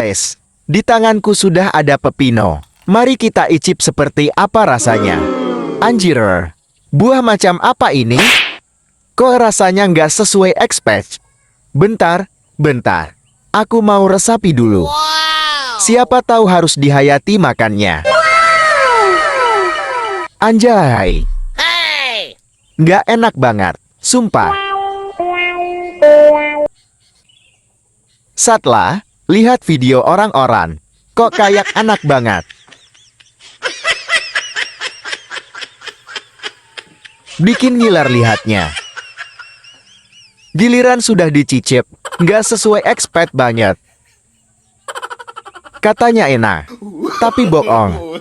guys, di tanganku sudah ada pepino. Mari kita icip seperti apa rasanya. Anjir, buah macam apa ini? Kok rasanya nggak sesuai expect? Bentar, aku mau resapi dulu. Siapa tahu harus dihayati makannya. Anjay, nggak enak banget, sumpah. Setelah lihat video orang-orang, kok kayak enak banget. Bikin ngiler lihatnya. Giliran sudah dicicip, nggak sesuai expect banget. Katanya enak, tapi bohong.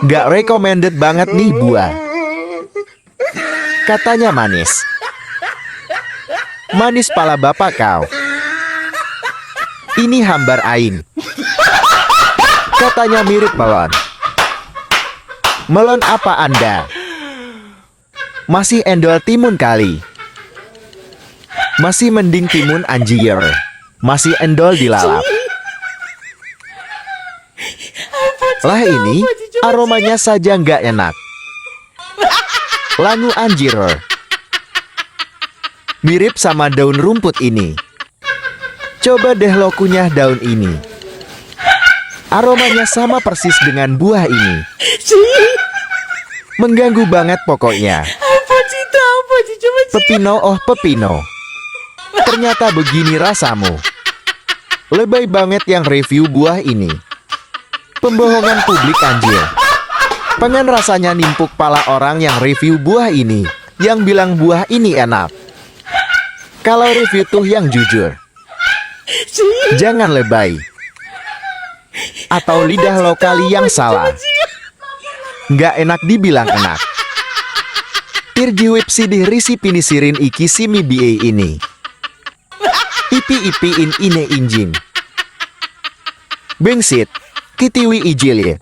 Nggak recommended banget nih buah. Katanya manis. Manis pala bapak kau. Ini hambar ain. Katanya mirip melon. Melon apa Anda? Masih endol timun kali. Masih mending timun anjir. Masih endol dilalap. Lah ini, aromanya saja nggak enak. Langu anjir. Mirip sama daun rumput ini. Coba deh lo kunyah daun ini. Aromanya sama persis dengan buah ini. Mengganggu banget pokoknya. Pepino, oh pepino. Ternyata begini rasamu. Lebay banget yang review buah ini. Pembohongan publik anjir. Pengen rasanya nimpuk pala orang yang review buah ini, yang bilang buah ini enak. Kalau review tuh yang jujur. Jangan lebay. Atau lidah lo kali yang salah. Nggak enak dibilang enak. Tirjiwip sidih risi pinisirin iki simi BA ini. Ipi-ipiin ine injin. Bengsit, kitiwi ijili.